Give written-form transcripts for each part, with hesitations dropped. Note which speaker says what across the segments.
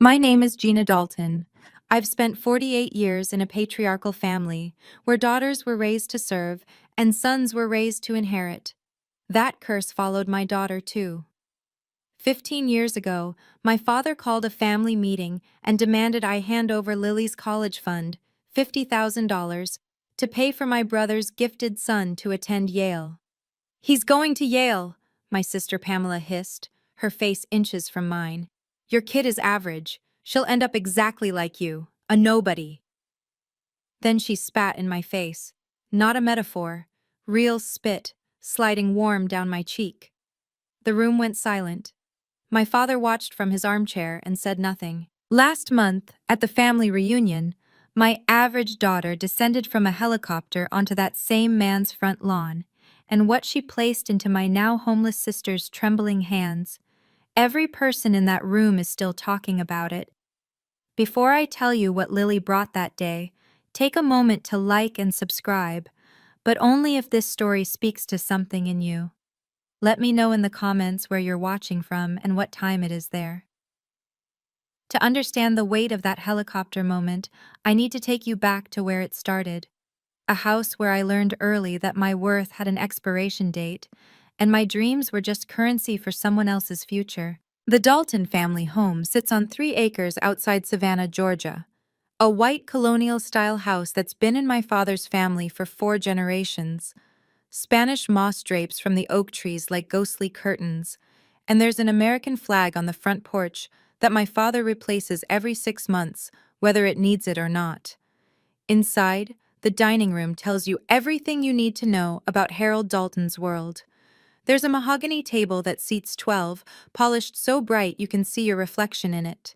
Speaker 1: My name is Gina Dalton. I've spent 48 years in a patriarchal family where daughters were raised to serve and sons were raised to inherit. That curse followed my daughter, too. 15 years ago, my father called a family meeting and demanded I hand over Lily's college fund, $50,000, to pay for my brother's gifted son to attend Yale. "He's going to Yale," my sister Pamela hissed, her face inches from mine. "Your kid is average. She'll end up exactly like you, a nobody." Then she spat in my face. Not a metaphor, real spit, sliding warm down my cheek. The room went silent. My father watched from his armchair and said nothing. Last month, at the family reunion, my average daughter descended from a helicopter onto that same man's front lawn, and what she placed into my now homeless sister's trembling hands. Every person in that room is still talking about it. Before I tell you what Lily brought that day, take a moment to like and subscribe, but only if this story speaks to something in you. Let me know in the comments where you're watching from and what time it is there. To understand the weight of that helicopter moment, I need to take you back to where it started. A house where I learned early that my worth had an expiration date, and my dreams were just currency for someone else's future. The Dalton family home sits on 3 acres outside Savannah, Georgia. A white colonial-style house that's been in my father's family for 4 generations. Spanish moss drapes from the oak trees like ghostly curtains, and there's an American flag on the front porch that my father replaces every 6 months, whether it needs it or not. Inside, the dining room tells you everything you need to know about Harold Dalton's world. There's a mahogany table that seats 12, polished so bright you can see your reflection in it.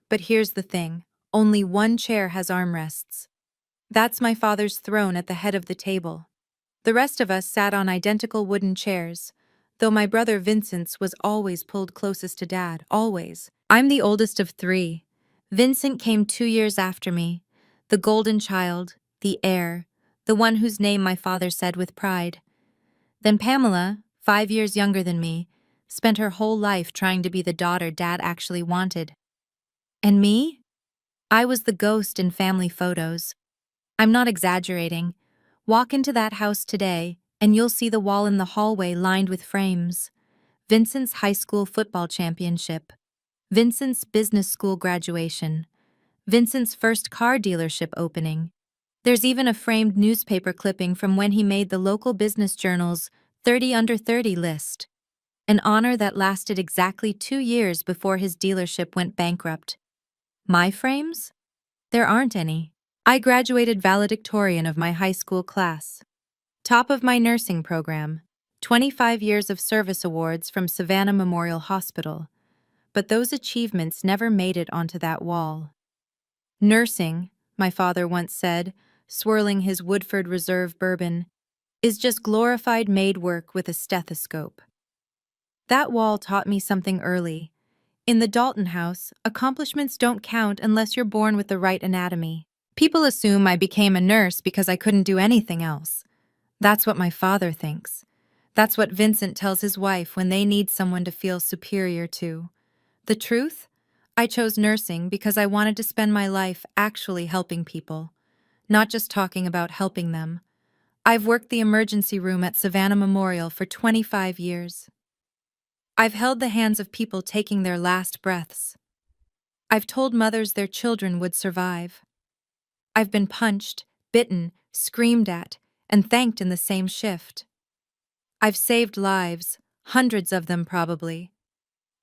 Speaker 1: But here's the thing, only one chair has armrests. That's my father's throne at the head of the table. The rest of us sat on identical wooden chairs, though my brother Vincent's was always pulled closest to Dad, always. I'm the oldest of 3. Vincent came 2 years after me, the golden child, the heir, the one whose name my father said with pride. Then Pamela, 5 years younger than me, spent her whole life trying to be the daughter Dad actually wanted. And me? I was the ghost in family photos. I'm not exaggerating. Walk into that house today, and you'll see the wall in the hallway lined with frames. Vincent's high school football championship. Vincent's business school graduation. Vincent's first car dealership opening. There's even a framed newspaper clipping from when he made the local business journal's 30 under 30 list. An honor that lasted exactly 2 years before his dealership went bankrupt. My frames? There aren't any. I graduated valedictorian of my high school class. Top of my nursing program. 25 years of service awards from Savannah Memorial Hospital. But those achievements never made it onto that wall. Nursing, my father once said, swirling his Woodford Reserve bourbon, is just glorified maid work with a stethoscope. That wall taught me something early. In the Dalton house, accomplishments don't count unless you're born with the right anatomy. People assume I became a nurse because I couldn't do anything else. That's what my father thinks. That's what Vincent tells his wife when they need someone to feel superior to. The truth? I chose nursing because I wanted to spend my life actually helping people, not just talking about helping them. I've worked the emergency room at Savannah Memorial for 25 years. I've held the hands of people taking their last breaths. I've told mothers their children would survive. I've been punched, bitten, screamed at, and thanked in the same shift. I've saved lives, hundreds of them probably,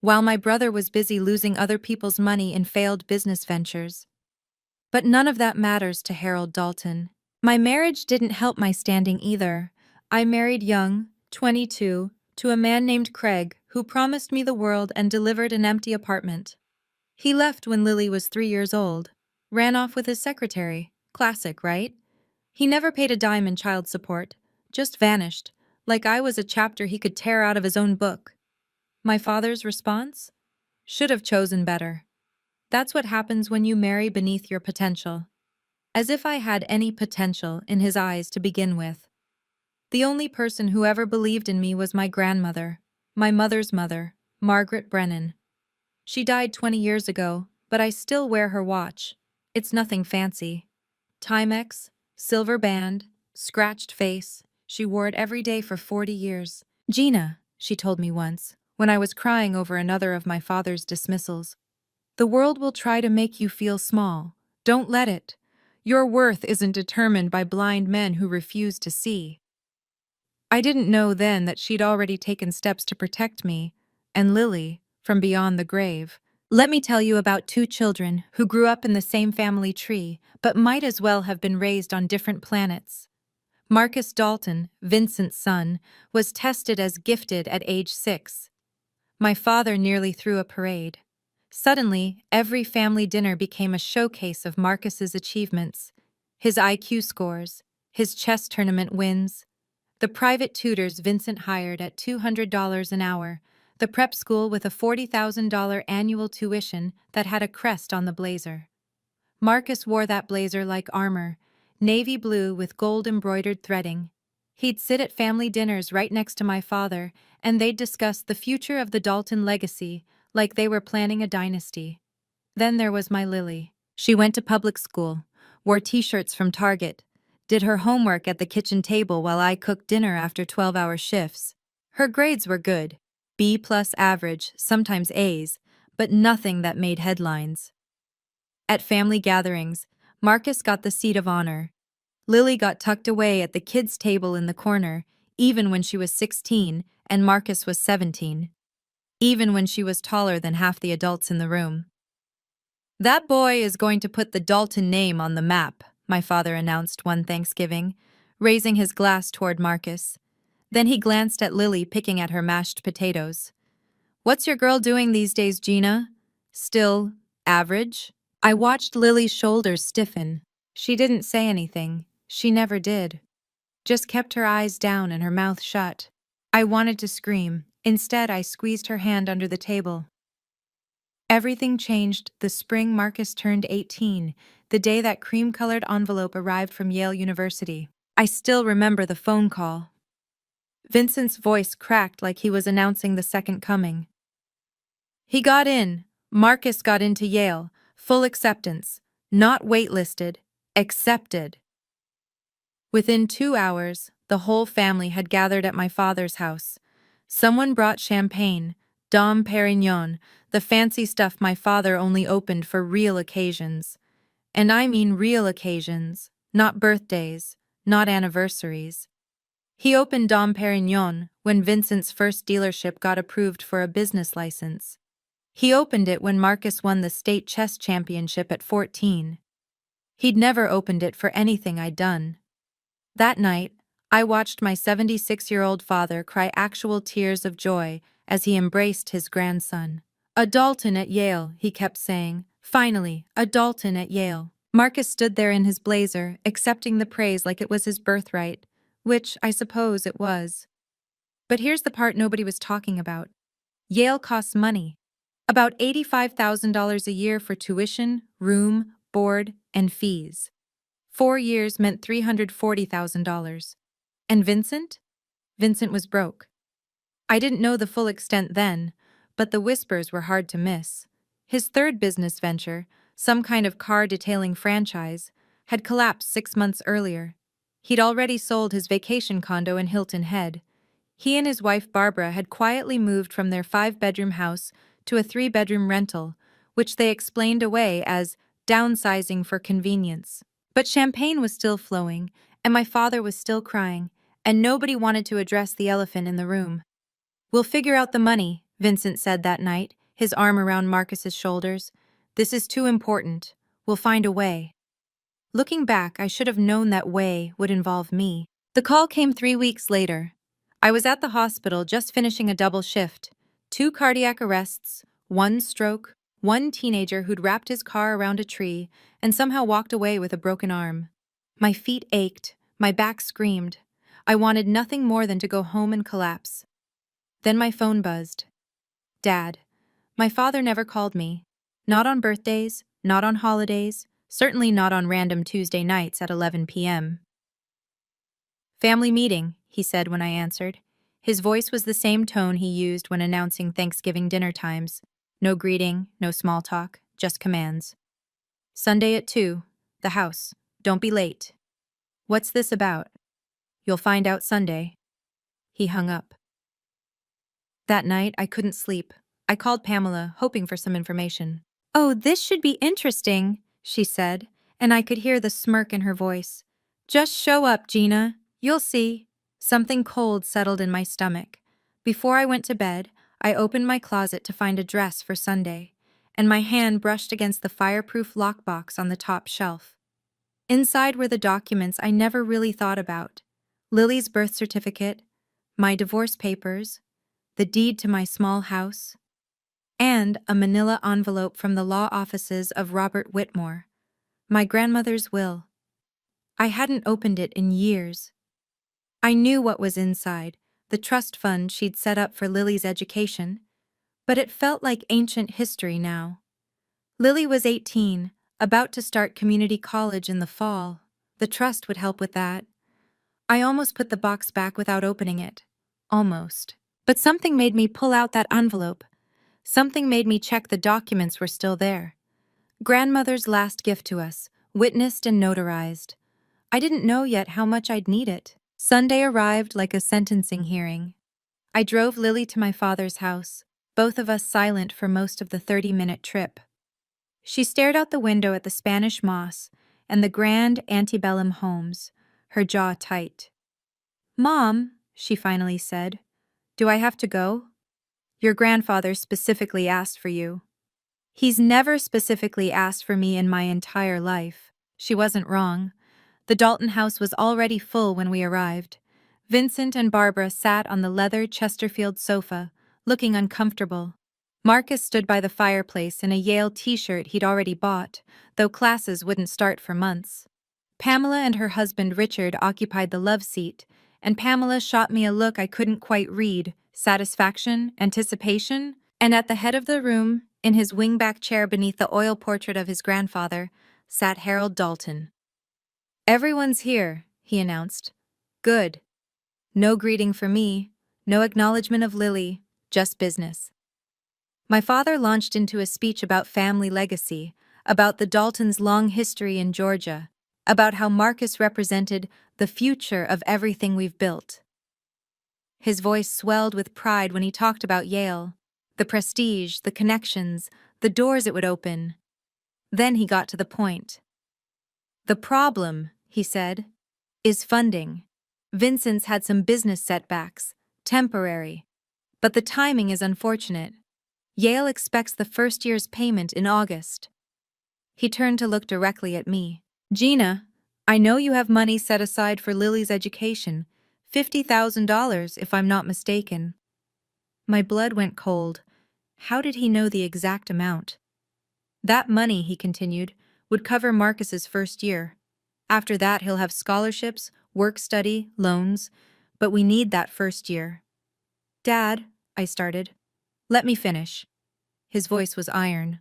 Speaker 1: while my brother was busy losing other people's money in failed business ventures. But none of that matters to Harold Dalton. My marriage didn't help my standing either. I married young, 22, to a man named Craig who promised me the world and delivered an empty apartment. He left when Lily was 3 years old, ran off with his secretary. Classic, right? He never paid a dime in child support, just vanished, like I was a chapter he could tear out of his own book. My father's response? Should have chosen better. That's what happens when you marry beneath your potential. As if I had any potential in his eyes to begin with. The only person who ever believed in me was my grandmother, my mother's mother, Margaret Brennan. She died 20 years ago, but I still wear her watch. It's nothing fancy. Timex, silver band, scratched face. She wore it every day for 40 years. Gina, she told me once, when I was crying over another of my father's dismissals, the world will try to make you feel small. Don't let it. Your worth isn't determined by blind men who refuse to see. I didn't know then that she'd already taken steps to protect me, and Lily, from beyond the grave. Let me tell you about two children who grew up in the same family tree, but might as well have been raised on different planets. Marcus Dalton, Vincent's son, was tested as gifted at age 6. My father nearly threw a parade. Suddenly, every family dinner became a showcase of Marcus's achievements, his IQ scores, his chess tournament wins, the private tutors Vincent hired at $200 an hour, the prep school with a $40,000 annual tuition that had a crest on the blazer. Marcus wore that blazer like armor, navy blue with gold-embroidered threading. He'd sit at family dinners right next to my father, and they'd discuss the future of the Dalton legacy like they were planning a dynasty. Then there was my Lily. She went to public school, wore t-shirts from Target, did her homework at the kitchen table while I cooked dinner after 12-hour shifts. Her grades were good, B+ average, sometimes A's, but nothing that made headlines. At family gatherings, Marcus got the seat of honor. Lily got tucked away at the kids' table in the corner, even when she was 16 and Marcus was 17. Even when she was taller than half the adults in the room. That boy is going to put the Dalton name on the map, my father announced one Thanksgiving, raising his glass toward Marcus. Then he glanced at Lily picking at her mashed potatoes. What's your girl doing these days, Gina? Still average? I watched Lily's shoulders stiffen. She didn't say anything. She never did. Just kept her eyes down and her mouth shut. I wanted to scream. Instead, I squeezed her hand under the table. Everything changed the spring Marcus turned 18, the day that cream-colored envelope arrived from Yale University. I still remember the phone call. Vincent's voice cracked like he was announcing the second coming. He got in. Marcus got into Yale. Full acceptance. Not waitlisted. Accepted. Within 2 hours, the whole family had gathered at my father's house. Someone brought champagne, Dom Perignon, the fancy stuff my father only opened for real occasions. And I mean real occasions, not birthdays, not anniversaries. He opened Dom Perignon when Vincent's first dealership got approved for a business license. He opened it when Marcus won the state chess championship at 14. He'd never opened it for anything I'd done. That night, I watched my 76-year-old father cry actual tears of joy as he embraced his grandson. A Dalton at Yale, he kept saying. Finally, a Dalton at Yale. Marcus stood there in his blazer, accepting the praise like it was his birthright, which I suppose it was. But here's the part nobody was talking about. Yale costs money. About $85,000 a year for tuition, room, board, and fees. 4 years meant $340,000. And Vincent? Vincent was broke. I didn't know the full extent then, but the whispers were hard to miss. His third business venture, some kind of car detailing franchise, had collapsed 6 months earlier. He'd already sold his vacation condo in Hilton Head. He and his wife Barbara had quietly moved from their 5-bedroom house to a 3-bedroom rental, which they explained away as downsizing for convenience. But champagne was still flowing, and my father was still crying, and nobody wanted to address the elephant in the room. We'll figure out the money, Vincent said that night, his arm around Marcus's shoulders. This is too important. We'll find a way. Looking back, I should have known that way would involve me. The call came 3 weeks later. I was at the hospital just finishing a double shift. 2 cardiac arrests, 1 stroke, 1 teenager who'd wrapped his car around a tree and somehow walked away with a broken arm. My feet ached, my back screamed. I wanted nothing more than to go home and collapse. Then my phone buzzed. Dad. My father never called me. Not on birthdays, not on holidays, certainly not on random Tuesday nights at 11 p.m. Family meeting, he said when I answered. His voice was the same tone he used when announcing Thanksgiving dinner times. No greeting, no small talk, just commands. Sunday at 2, the house. Don't be late. What's this about? You'll find out Sunday. He hung up. That night, I couldn't sleep. I called Pamela, hoping for some information. "Oh, this should be interesting," she said, and I could hear the smirk in her voice. "Just show up, Gina. You'll see." Something cold settled in my stomach. Before I went to bed, I opened my closet to find a dress for Sunday, and my hand brushed against the fireproof lockbox on the top shelf. Inside were the documents I never really thought about: Lily's birth certificate, my divorce papers, the deed to my small house, and a manila envelope from the law offices of Robert Whitmore, my grandmother's will. I hadn't opened it in years. I knew what was inside, the trust fund she'd set up for Lily's education, but it felt like ancient history now. Lily was 18, about to start community college in the fall. The trust would help with that. I almost put the box back without opening it. Almost. But something made me pull out that envelope. Something made me check the documents were still there. Grandmother's last gift to us, witnessed and notarized. I didn't know yet how much I'd need it. Sunday arrived like a sentencing hearing. I drove Lily to my father's house, both of us silent for most of the 30-minute trip. She stared out the window at the Spanish moss and the grand antebellum homes, her jaw tight. "Mom," she finally said, "do I have to go?" "Your grandfather specifically asked for you." "He's never specifically asked for me in my entire life." She wasn't wrong. The Dalton house was already full when we arrived. Vincent and Barbara sat on the leather Chesterfield sofa, looking uncomfortable. Marcus stood by the fireplace in a Yale t-shirt he'd already bought, though classes wouldn't start for months. Pamela and her husband Richard occupied the love seat, and Pamela shot me a look I couldn't quite read: satisfaction, anticipation, and at the head of the room, in his wingback chair beneath the oil portrait of his grandfather, sat Harold Dalton. "Everyone's here," he announced. "Good." No greeting for me, no acknowledgement of Lily, just business. My father launched into a speech about family legacy, about the Daltons' long history in Georgia, about how Marcus represented the future of everything we've built. His voice swelled with pride when he talked about Yale, the prestige, the connections, the doors it would open. Then he got to the point. "The problem," he said, "is funding. Vincent's had some business setbacks, temporary, but the timing is unfortunate. Yale expects the first year's payment in August." He turned to look directly at me. "Gina, I know you have money set aside for Lily's education, $50,000 if I'm not mistaken." My blood went cold. How did he know the exact amount? "That money," he continued, "would cover Marcus's first year. After that he'll have scholarships, work-study, loans, but we need that first year." "Dad," I started. "Let me finish." His voice was iron.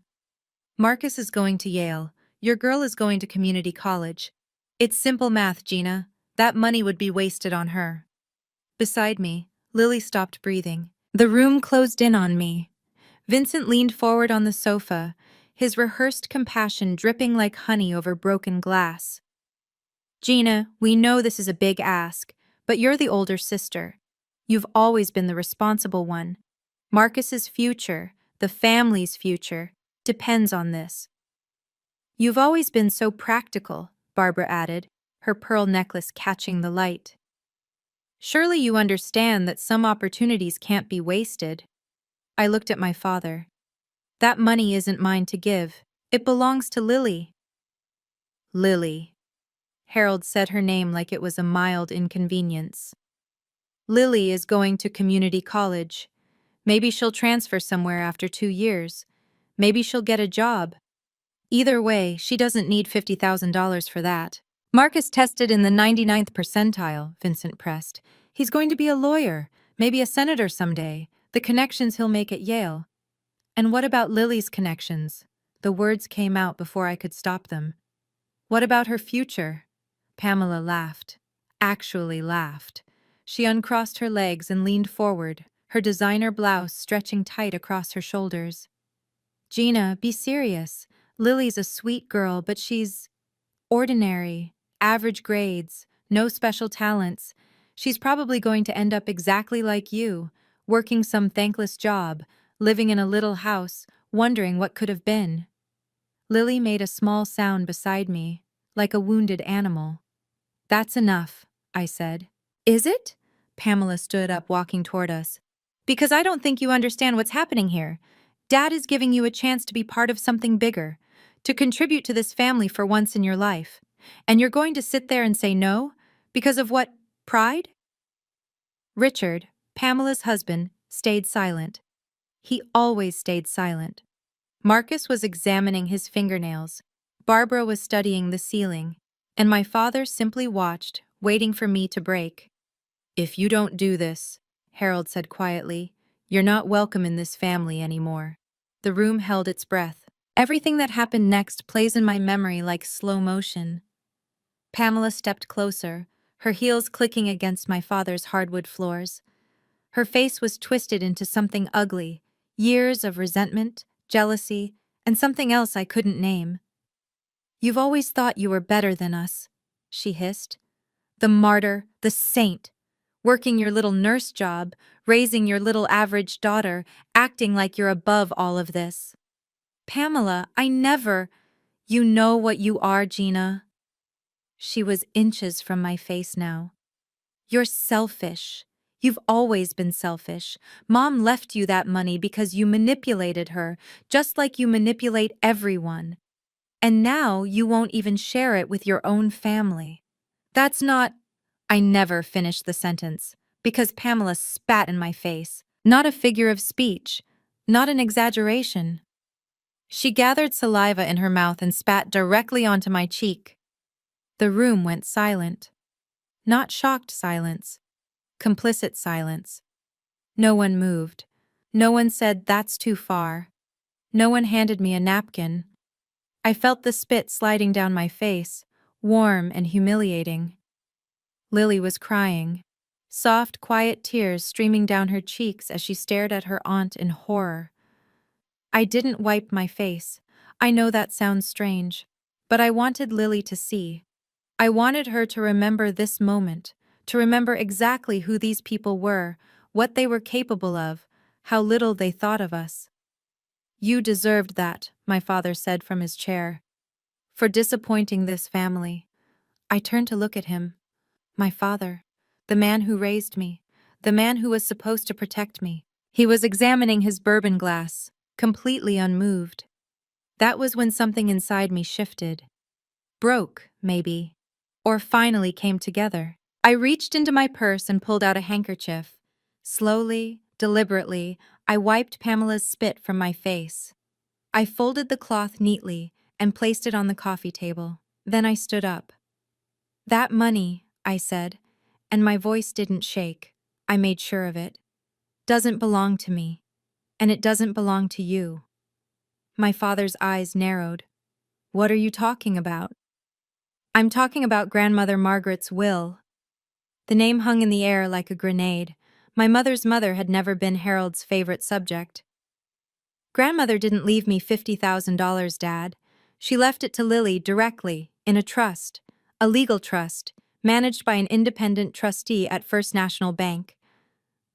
Speaker 1: "Marcus is going to Yale. Your girl is going to community college. It's simple math, Gina. That money would be wasted on her." Beside me, Lily stopped breathing. The room closed in on me. Vincent leaned forward on the sofa, his rehearsed compassion dripping like honey over broken glass. "Gina, we know this is a big ask, but you're the older sister. You've always been the responsible one. Marcus's future, the family's future, depends on this." "You've always been so practical," Barbara added, her pearl necklace catching the light. "Surely you understand that some opportunities can't be wasted." I looked at my father. "That money isn't mine to give. It belongs to Lily." "Lily." Harold said her name like it was a mild inconvenience. "Lily is going to community college. Maybe she'll transfer somewhere after 2 years. Maybe she'll get a job. Either way, she doesn't need $50,000 for that." "Marcus tested in the 99th percentile," Vincent pressed. "He's going to be a lawyer, maybe a senator someday. The connections he'll make at Yale." "And what about Lily's connections?" The words came out before I could stop them. "What about her future?" Pamela laughed. Actually laughed. She uncrossed her legs and leaned forward, her designer blouse stretching tight across her shoulders. Gina, be serious. Lily's a sweet girl, but she's ordinary, average grades, no special talents. She's probably going to end up exactly like you, working some thankless job, living in a little house, wondering what could have been. Lily made a small sound beside me, like a wounded animal. That's enough, I said. Is it? Pamela stood up, walking toward us. Because I don't think you understand what's happening here. Dad is giving you a chance to be part of something bigger, to contribute to this family for once in your life. And you're going to sit there and say no? Because of what? Pride? Richard, Pamela's husband, stayed silent. He always stayed silent. Marcus was examining his fingernails. Barbara was studying the ceiling. And my father simply watched, waiting for me to break. If you don't do this, Harold said quietly, you're not welcome in this family anymore. The room held its breath. Everything that happened next plays in my memory like slow motion. Pamela stepped closer, her heels clicking against my father's hardwood floors. Her face was twisted into something ugly, years of resentment, jealousy, and something else I couldn't name. You've always thought you were better than us, she hissed. The martyr, the saint, working your little nurse job, raising your little average daughter, acting like you're above all of this. Pamela, I never— You know what you are, Gina. She was inches from my face now. You're selfish. You've always been selfish. Mom left you that money because you manipulated her, just like you manipulate everyone. And now you won't even share it with your own family. That's not— I never finished the sentence, because Pamela spat in my face. Not a figure of speech. Not an exaggeration. She gathered saliva in her mouth and spat directly onto my cheek. The room went silent. Not shocked silence. Complicit silence. No one moved. No one said, "That's too far." No one handed me a napkin. I felt the spit sliding down my face, warm and humiliating. Lily was crying. Soft, quiet tears streaming down her cheeks as she stared at her aunt in horror. I didn't wipe my face. I know that sounds strange, but I wanted Lily to see. I wanted her to remember this moment, to remember exactly who these people were, what they were capable of, how little they thought of us. You deserved that, my father said from his chair, for disappointing this family. I turned to look at him. My father, the man who raised me, the man who was supposed to protect me. He was examining his bourbon glass, completely unmoved. That was when something inside me shifted. Broke, maybe. Or finally came together. I reached into my purse and pulled out a handkerchief. Slowly, deliberately, I wiped Pamela's spit from my face. I folded the cloth neatly and placed it on the coffee table. Then I stood up. That money, I said, and my voice didn't shake. I made sure of it. Doesn't belong to me, and it doesn't belong to you. My father's eyes narrowed. What are you talking about? I'm talking about Grandmother Margaret's will. The name hung in the air like a grenade. My mother's mother had never been Harold's favorite subject. Grandmother didn't leave me $50,000, Dad. She left it to Lily directly, in a trust, a legal trust, managed by an independent trustee at First National Bank.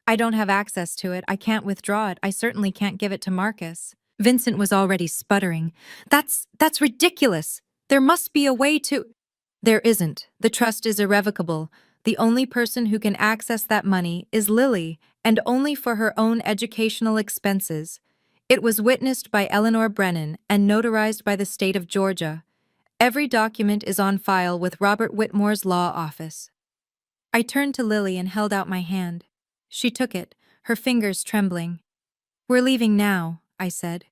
Speaker 1: I don't have access to it. I can't withdraw it. I certainly can't give it to Marcus. Vincent was already sputtering. That's ridiculous. There must be a way to— There isn't. The trust is irrevocable. The only person who can access that money is Lily, and only for her own educational expenses. It was witnessed by Eleanor Brennan and notarized by the state of Georgia. Every document is on file with Robert Whitmore's law office. I turned to Lily and held out my hand. She took it, her fingers trembling. We're leaving now, I said.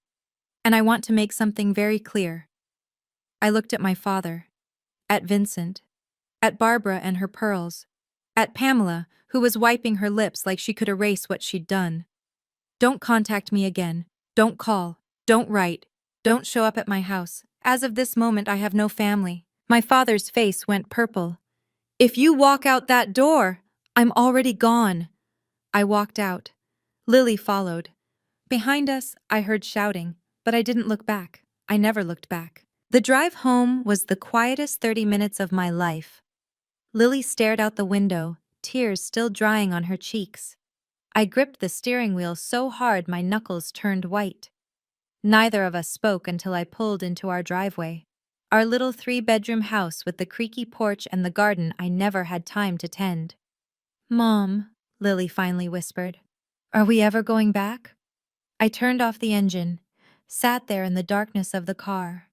Speaker 1: And I want to make something very clear. I looked at my father, at Vincent, at Barbara and her pearls, at Pamela, who was wiping her lips like she could erase what she'd done. Don't contact me again. Don't call. Don't write. Don't show up at my house. As of this moment, I have no family. My father's face went purple. If you walk out that door, I'm already gone. I walked out. Lily followed. Behind us, I heard shouting. But I didn't look back. I never looked back. The drive home was the quietest 30 minutes of my life. Lily stared out the window, tears still drying on her cheeks. I gripped the steering wheel so hard my knuckles turned white. Neither of us spoke until I pulled into our driveway. Our little 3-bedroom house with the creaky porch and the garden I never had time to tend. "Mom," Lily finally whispered, "are we ever going back?" I turned off the engine, sat there in the darkness of the car.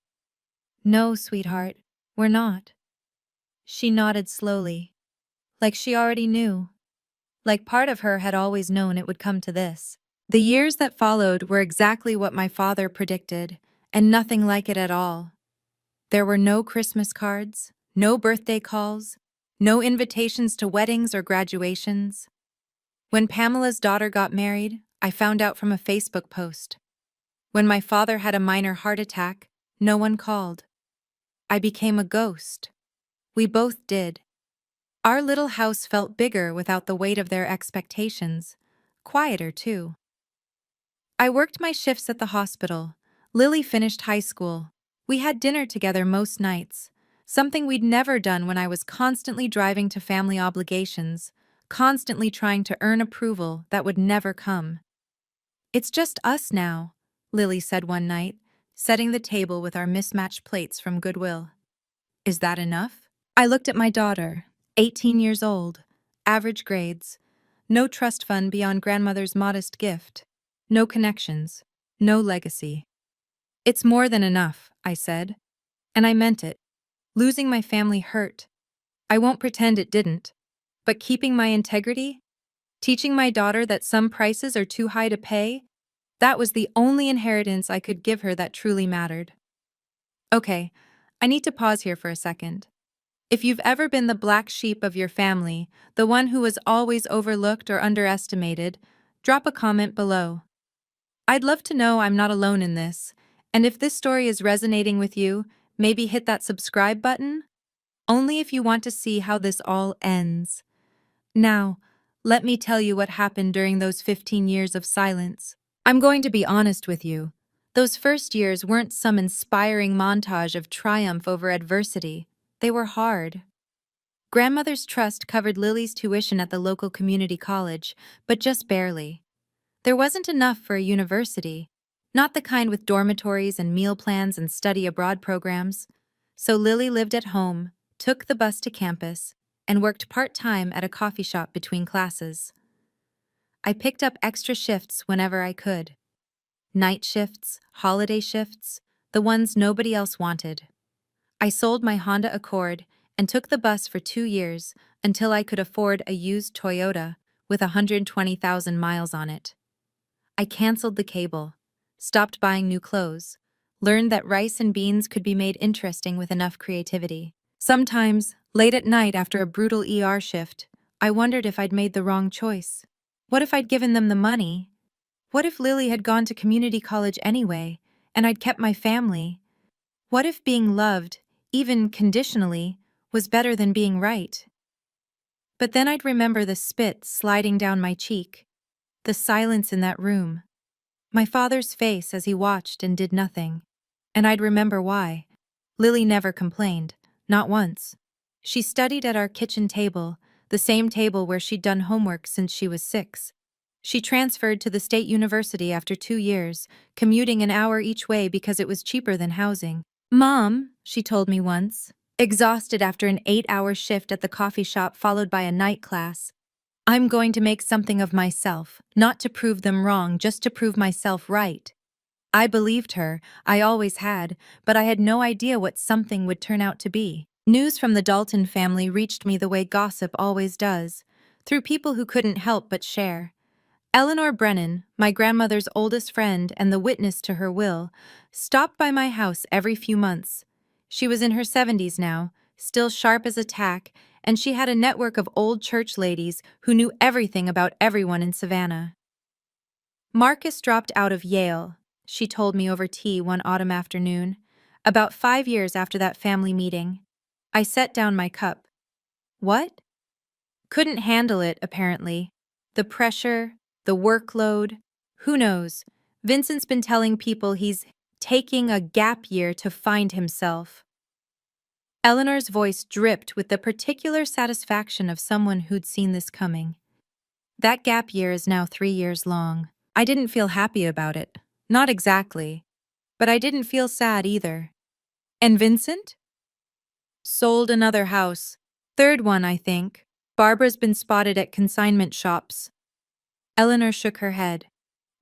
Speaker 1: "No, sweetheart, we're not." She nodded slowly, like she already knew. Like part of her had always known it would come to this. The years that followed were exactly what my father predicted, and nothing like it at all. There were no Christmas cards, no birthday calls, no invitations to weddings or graduations. When Pamela's daughter got married, I found out from a Facebook post. When my father had a minor heart attack, no one called. I became a ghost. We both did. Our little house felt bigger without the weight of their expectations. Quieter, too. I worked my shifts at the hospital. Lily finished high school. We had dinner together most nights, something we'd never done when I was constantly driving to family obligations, constantly trying to earn approval that would never come. "It's just us now," Lily said one night, setting the table with our mismatched plates from Goodwill. "Is that enough?" I looked at my daughter, 18 years old, average grades, no trust fund beyond grandmother's modest gift, no connections, no legacy. "It's more than enough," I said. And I meant it. Losing my family hurt. I won't pretend it didn't. But keeping my integrity, teaching my daughter that some prices are too high to pay, that was the only inheritance I could give her that truly mattered. Okay, I need to pause here for a second. If you've ever been the black sheep of your family, the one who was always overlooked or underestimated, drop a comment below. I'd love to know I'm not alone in this, and if this story is resonating with you, maybe hit that subscribe button? Only if you want to see how this all ends. Now, let me tell you what happened during those 15 years of silence. I'm going to be honest with you. Those first years weren't some inspiring montage of triumph over adversity. They were hard. Grandmother's trust covered Lily's tuition at the local community college, but just barely. There wasn't enough for a university, not the kind with dormitories and meal plans and study abroad programs. So Lily lived at home, took the bus to campus, and worked part-time at a coffee shop between classes. I picked up extra shifts whenever I could. Night shifts, holiday shifts, the ones nobody else wanted. I sold my Honda Accord and took the bus for 2 years until I could afford a used Toyota with 120,000 miles on it. I canceled the cable, stopped buying new clothes, learned that rice and beans could be made interesting with enough creativity. Sometimes, late at night after a brutal ER shift, I wondered if I'd made the wrong choice. What if I'd given them the money? What if Lily had gone to community college anyway, and I'd kept my family? What if being loved, even conditionally, was better than being right? But then I'd remember the spit sliding down my cheek, the silence in that room, my father's face as he watched and did nothing. And I'd remember why. Lily never complained, not once. She studied at our kitchen table, the same table where she'd done homework since she was 6. She transferred to the state university after 2 years, commuting an hour each way because it was cheaper than housing. "Mom," she told me once, exhausted after an 8-hour shift at the coffee shop followed by a night class, "I'm going to make something of myself, not to prove them wrong, just to prove myself right." I believed her, I always had, but I had no idea what something would turn out to be. News from the Dalton family reached me the way gossip always does, through people who couldn't help but share. Eleanor Brennan, my grandmother's oldest friend and the witness to her will, stopped by my house every few months. She was in her 70s now, still sharp as a tack, and she had a network of old church ladies who knew everything about everyone in Savannah. "Marcus dropped out of Yale," she told me over tea one autumn afternoon, about 5 years after that family meeting. I set down my cup. "What?" Couldn't handle it, apparently. The pressure, the workload. Who knows? Vincent's been telling people he's taking a gap year to find himself. Eleanor's voice dripped with the particular satisfaction of someone who'd seen this coming. That gap year is now 3 years long. I didn't feel happy about it. Not exactly. But I didn't feel sad either. And Vincent? Sold another house. Third one, I think. Barbara's been spotted at consignment shops. Eleanor shook her head.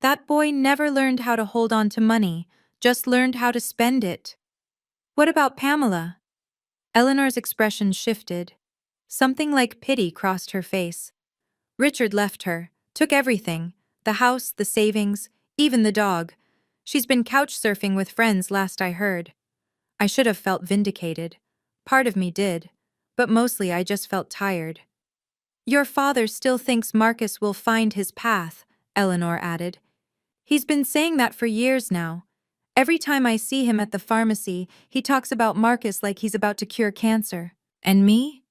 Speaker 1: That boy never learned how to hold on to money, just learned how to spend it. What about Pamela? Eleanor's expression shifted. Something like pity crossed her face. Richard left her, took everything, the house, the savings, even the dog. She's been couch surfing with friends last I heard. I should have felt vindicated. Part of me did, but mostly I just felt tired. Your father still thinks Marcus will find his path, Eleanor added. He's been saying that for years now. Every time I see him at the pharmacy, he talks about Marcus like he's about to cure cancer. And me?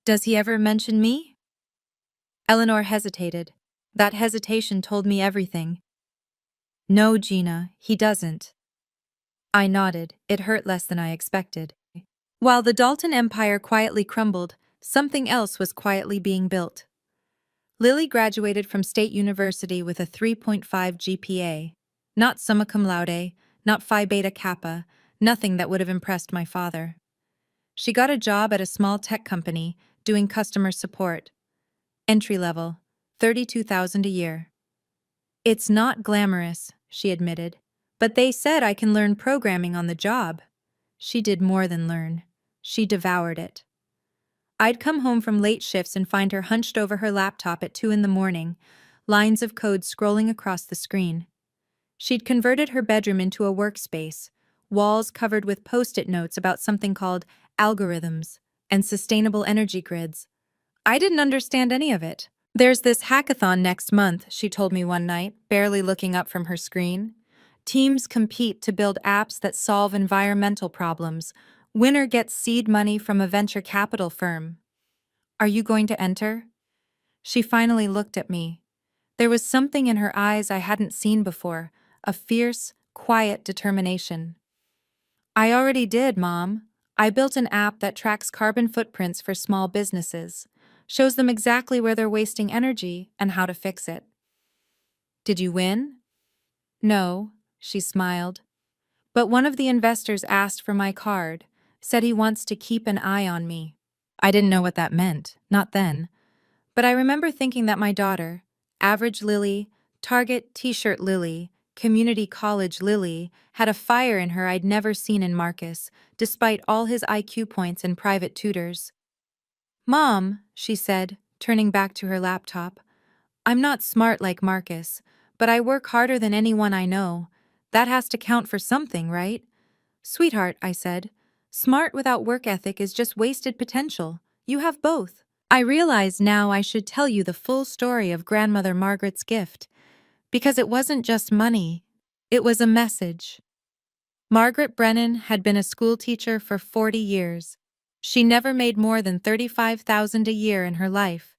Speaker 1: Does he ever mention me? Eleanor hesitated. That hesitation told me everything. No, Gina, he doesn't. I nodded. It hurt less than I expected. While the Dalton empire quietly crumbled, something else was quietly being built. Lily graduated from State University with a 3.5 GPA. Not summa cum laude, not Phi Beta Kappa, nothing that would have impressed my father. She got a job at a small tech company, doing customer support. Entry level, $32,000 a year. It's not glamorous, she admitted, but they said I can learn programming on the job. She did more than learn. She devoured it. I'd come home from late shifts and find her hunched over her laptop at 2 a.m, lines of code scrolling across the screen. She'd converted her bedroom into a workspace, walls covered with post-it notes about something called algorithms and sustainable energy grids. I didn't understand any of it. There's this hackathon next month, she told me one night, barely looking up from her screen. Teams compete to build apps that solve environmental problems. Winner gets seed money from a venture capital firm. Are you going to enter? She finally looked at me. There was something in her eyes I hadn't seen before, a fierce, quiet determination. I already did, Mom. I built an app that tracks carbon footprints for small businesses, shows them exactly where they're wasting energy and how to fix it. Did you win? No, she smiled. But one of the investors asked for my card, said he wants to keep an eye on me. I didn't know what that meant, not then. But I remember thinking that my daughter, average Lily, Target t-shirt Lily, community college Lily, had a fire in her I'd never seen in Marcus, despite all his IQ points and private tutors. Mom, she said, turning back to her laptop, I'm not smart like Marcus, but I work harder than anyone I know. That has to count for something, right? Sweetheart, I said, smart without work ethic is just wasted potential. You have both. I realize now I should tell you the full story of Grandmother Margaret's gift, because it wasn't just money, it was a message. Margaret Brennan had been a schoolteacher for 40 years. She never made more than $35,000 a year in her life.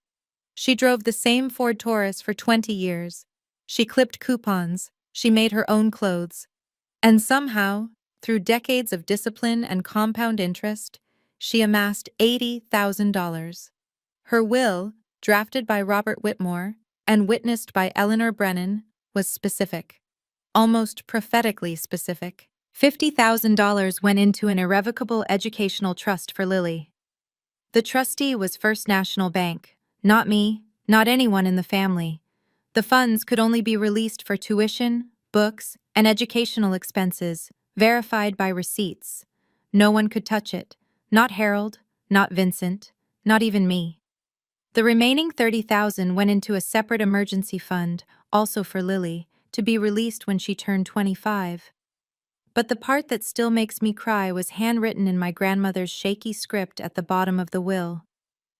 Speaker 1: She drove the same Ford Taurus for 20 years. She clipped coupons. She made her own clothes. And somehow, through decades of discipline and compound interest, she amassed $80,000. Her will, drafted by Robert Whitmore and witnessed by Eleanor Brennan, was specific. Almost prophetically specific. $50,000 went into an irrevocable educational trust for Lily. The trustee was First National Bank. Not me, not anyone in the family. The funds could only be released for tuition, books, and educational expenses, verified by receipts. No one could touch it. Not Harold, not Vincent, not even me. The remaining $30,000 went into a separate emergency fund, also for Lily, to be released when she turned 25. But the part that still makes me cry was handwritten in my grandmother's shaky script at the bottom of the will.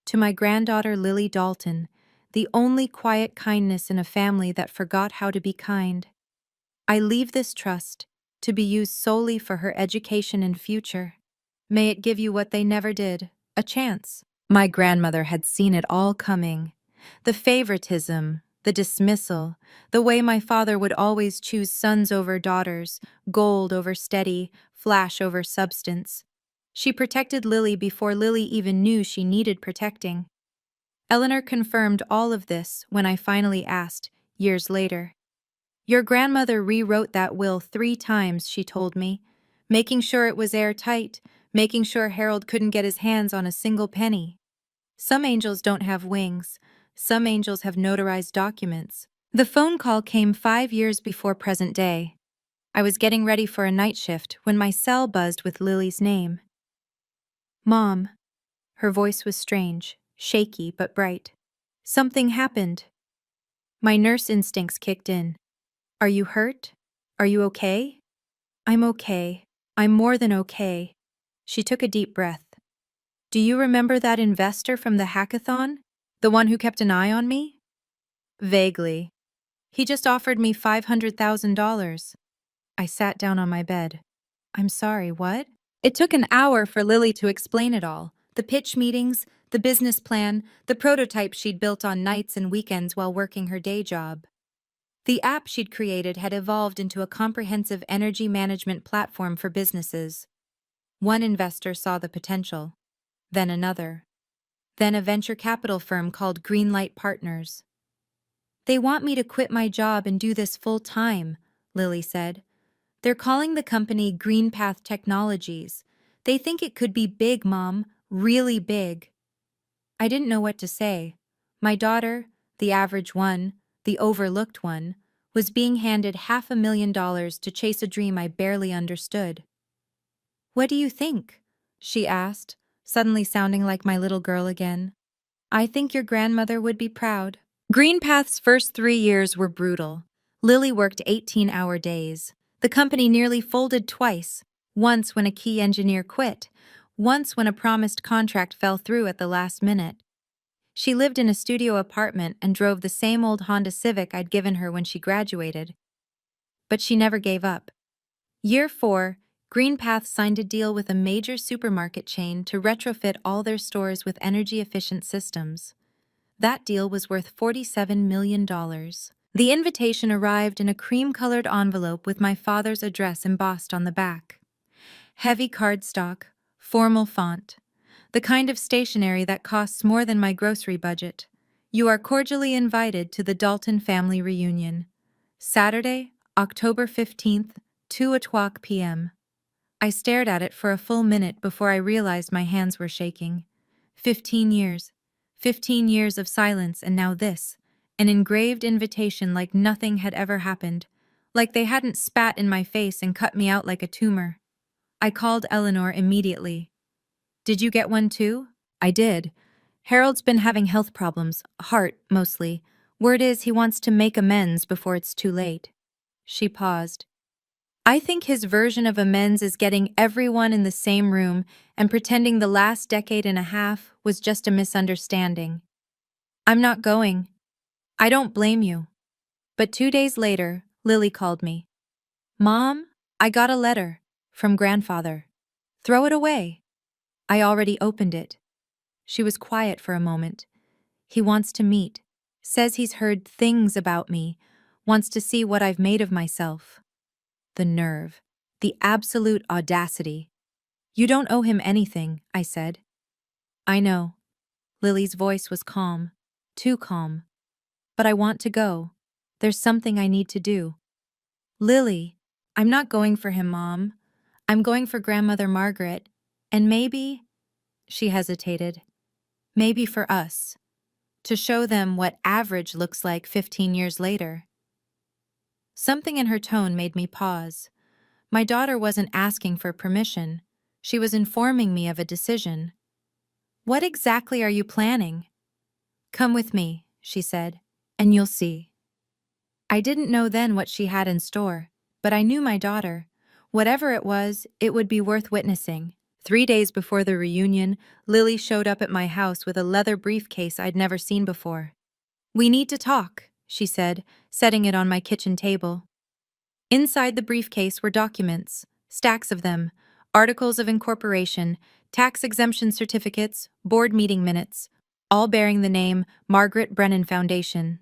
Speaker 1: To my granddaughter Lily Dalton, the only quiet kindness in a family that forgot how to be kind. I leave this trust, to be used solely for her education and future. May it give you what they never did, a chance. My grandmother had seen it all coming. The favoritism, the dismissal, the way my father would always choose sons over daughters, gold over steady, flash over substance. She protected Lily before Lily even knew she needed protecting. Eleanor confirmed all of this when I finally asked, years later. Your grandmother rewrote that will 3 times, she told me, making sure it was airtight, making sure Harold couldn't get his hands on a single penny. Some angels don't have wings. Some angels have notarized documents. The phone call came 5 years before present day. I was getting ready for a night shift when my cell buzzed with Lily's name. Mom. Her voice was strange, shaky but bright. Something happened. My nurse instincts kicked in. Are you hurt? Are you okay? I'm okay. I'm more than okay. She took a deep breath. Do you remember that investor from the hackathon? The one who kept an eye on me? Vaguely. He just offered me $500,000. I sat down on my bed. I'm sorry, what? It took an hour for Lily to explain it all. The pitch meetings, the business plan, the prototype she'd built on nights and weekends while working her day job. The app she'd created had evolved into a comprehensive energy management platform for businesses. One investor saw the potential, then another, then a venture capital firm called Greenlight Partners. They want me to quit my job and do this full time, Lily said. They're calling the company GreenPath Technologies. They think it could be big, Mom, really big. I didn't know what to say. My daughter, the average one, the overlooked one, was being handed $500,000 to chase a dream I barely understood. What do you think? She asked, suddenly sounding like my little girl again. I think your grandmother would be proud. GreenPath's first 3 years were brutal. Lily worked 18-hour days. The company nearly folded twice, once when a key engineer quit, once when a promised contract fell through at the last minute. She lived in a studio apartment and drove the same old Honda Civic I'd given her when she graduated. But she never gave up. Year 4, GreenPath signed a deal with a major supermarket chain to retrofit all their stores with energy-efficient systems. That deal was worth $47 million. The invitation arrived in a cream-colored envelope with my father's address embossed on the back. Heavy cardstock, formal font, the kind of stationery that costs more than my grocery budget. You are cordially invited to the Dalton family reunion. Saturday, October 15th, 2:00 p.m. I stared at it for a full minute before I realized my hands were shaking. 15 years. 15 years of silence, and now this. An engraved invitation like nothing had ever happened. Like they hadn't spat in my face and cut me out like a tumor. I called Eleanor immediately. Did you get one too? I did. Harold's been having health problems, heart mostly. Word is he wants to make amends before it's too late. She paused. I think his version of amends is getting everyone in the same room and pretending the last decade and a half was just a misunderstanding. I'm not going. I don't blame you. But 2 days later, Lily called me. Mom, I got a letter from grandfather. Throw it away. I already opened it. She was quiet for a moment. He wants to meet. Says he's heard things about me. Wants to see what I've made of myself. The nerve. The absolute audacity. You don't owe him anything, I said. I know. Lily's voice was calm. Too calm. But I want to go. There's something I need to do. Lily, I'm not going for him, Mom. I'm going for Grandmother Margaret. And maybe, she hesitated, maybe for us. To show them what average looks like 15 years later. Something in her tone made me pause. My daughter wasn't asking for permission. She was informing me of a decision. What exactly are you planning? Come with me, she said, and you'll see. I didn't know then what she had in store, but I knew my daughter. Whatever it was, it would be worth witnessing. 3 days before the reunion, Lily showed up at my house with a leather briefcase I'd never seen before. We need to talk, she said, setting it on my kitchen table. Inside the briefcase were documents, stacks of them, articles of incorporation, tax exemption certificates, board meeting minutes, all bearing the name Margaret Brennan Foundation.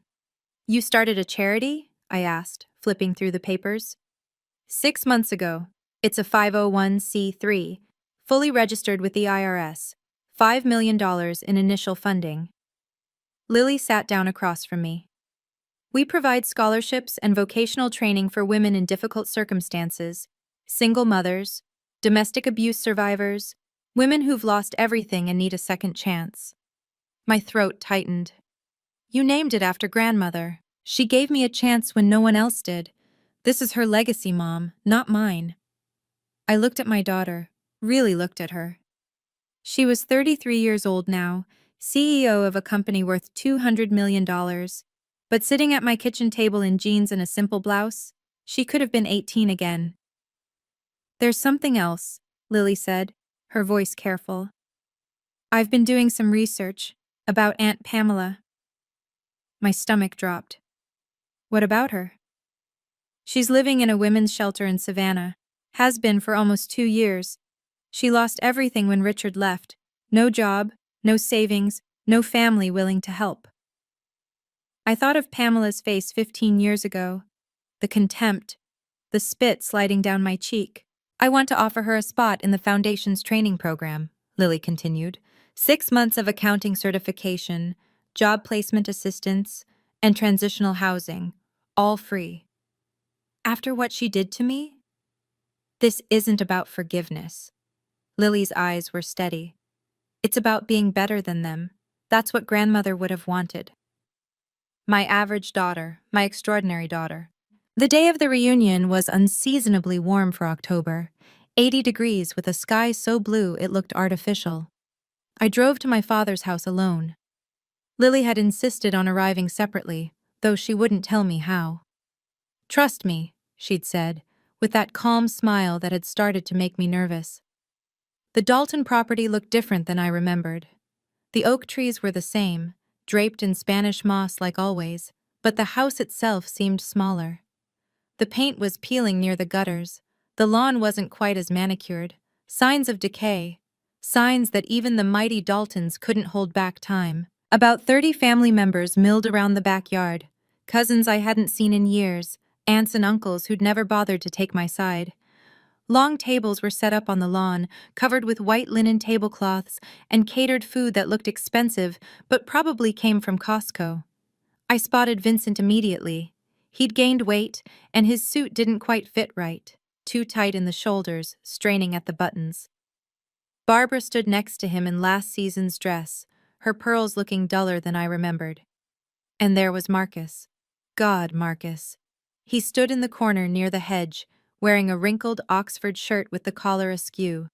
Speaker 1: You started a charity? I asked, flipping through the papers. 6 months ago. It's a 501(c)(3, fully registered with the IRS. $5 million in initial funding. Lily sat down across from me. We provide scholarships and vocational training for women in difficult circumstances, single mothers, domestic abuse survivors, women who've lost everything and need a second chance. My throat tightened. You named it after grandmother. She gave me a chance when no one else did. This is her legacy, Mom, not mine. I looked at my daughter, really looked at her. She was 33 years old now, CEO of a company worth $200 million. But sitting at my kitchen table in jeans and a simple blouse, she could have been 18 again. There's something else, Lily said, her voice careful. I've been doing some research about Aunt Pamela. My stomach dropped. What about her? She's living in a women's shelter in Savannah. Has been for almost 2 years. She lost everything when Richard left. No job, no savings, no family willing to help. I thought of Pamela's face 15 years ago. The contempt, the spit sliding down my cheek. I want to offer her a spot in the Foundation's training program, Lily continued. 6 months of accounting certification, job placement assistance, and transitional housing, all free. After what she did to me? This isn't about forgiveness. Lily's eyes were steady. It's about being better than them. That's what grandmother would have wanted. My average daughter, my extraordinary daughter. The day of the reunion was unseasonably warm for October, 80 degrees with a sky so blue it looked artificial. I drove to my father's house alone. Lily had insisted on arriving separately, though she wouldn't tell me how. Trust me, she'd said, with that calm smile that had started to make me nervous. The Dalton property looked different than I remembered. The oak trees were the same, draped in Spanish moss like always, but the house itself seemed smaller. The paint was peeling near the gutters. The lawn wasn't quite as manicured. Signs of decay. Signs that even the mighty Daltons couldn't hold back time. About 30 family members milled around the backyard. Cousins I hadn't seen in years. Aunts and uncles who'd never bothered to take my side. Long tables were set up on the lawn, covered with white linen tablecloths and catered food that looked expensive but probably came from Costco. I spotted Vincent immediately. He'd gained weight, and his suit didn't quite fit right, too tight in the shoulders, straining at the buttons. Barbara stood next to him in last season's dress, her pearls looking duller than I remembered. And there was Marcus. God, Marcus. He stood in the corner near the hedge, wearing a wrinkled Oxford shirt with the collar askew.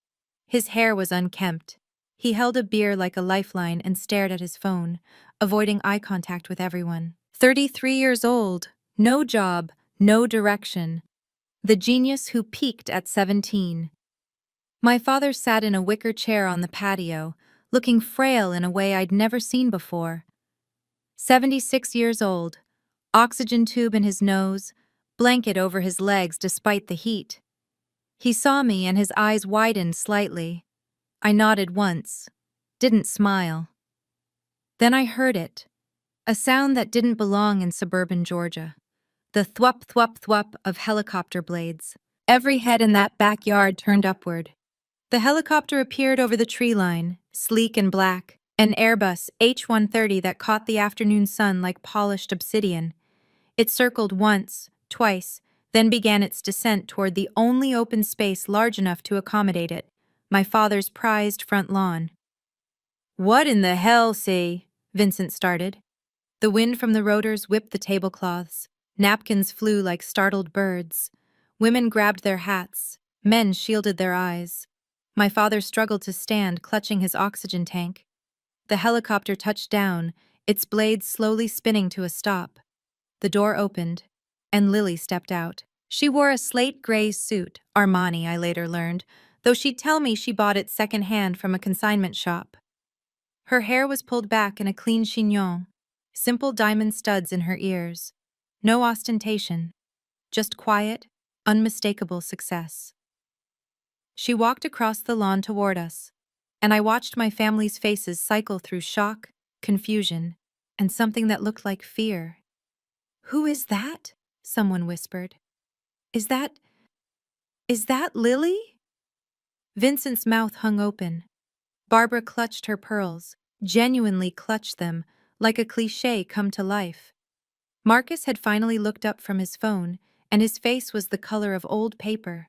Speaker 1: His hair was unkempt. He held a beer like a lifeline and stared at his phone, avoiding eye contact with everyone. 33 years old, no job, no direction. The genius who peaked at 17. My father sat in a wicker chair on the patio, looking frail in a way I'd never seen before. 76 years old, oxygen tube in his nose, blanket over his legs despite the heat. He saw me and his eyes widened slightly. I nodded once, didn't smile. Then I heard it, a sound that didn't belong in suburban Georgia. The thwup thwup thwup of helicopter blades. Every head in that backyard turned upward. The helicopter appeared over the tree line, sleek and black, an Airbus H-130 that caught the afternoon sun like polished obsidian. It circled once, twice, then began its descent toward the only open space large enough to accommodate it, my father's prized front lawn. "What in the hell, say?" Vincent started. The wind from the rotors whipped the tablecloths. Napkins flew like startled birds. Women grabbed their hats. Men shielded their eyes. My father struggled to stand, clutching his oxygen tank. The helicopter touched down, its blades slowly spinning to a stop. The door opened, and Lily stepped out. She wore a slate gray suit, Armani, I later learned, though she'd tell me she bought it secondhand from a consignment shop. Her hair was pulled back in a clean chignon, simple diamond studs in her ears. No ostentation, just quiet, unmistakable success. She walked across the lawn toward us, and I watched my family's faces cycle through shock, confusion, and something that looked like fear. Who is that? Someone whispered. Is that Lily? Vincent's mouth hung open. Barbara clutched her pearls, genuinely clutched them, like a cliché come to life. Marcus had finally looked up from his phone, and his face was the color of old paper.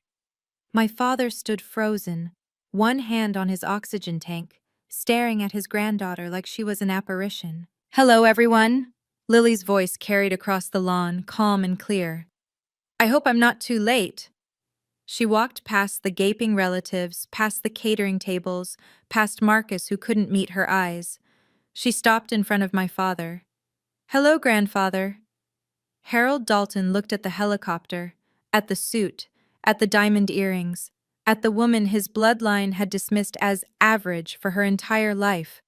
Speaker 1: My father stood frozen, one hand on his oxygen tank, staring at his granddaughter like she was an apparition. "Hello, everyone," Lily's voice carried across the lawn, calm and clear. "I hope I'm not too late." She walked past the gaping relatives, past the catering tables, past Marcus who couldn't meet her eyes. She stopped in front of my father. "Hello, grandfather." Harold Dalton looked at the helicopter, at the suit, at the diamond earrings, at the woman his bloodline had dismissed as average for her entire life.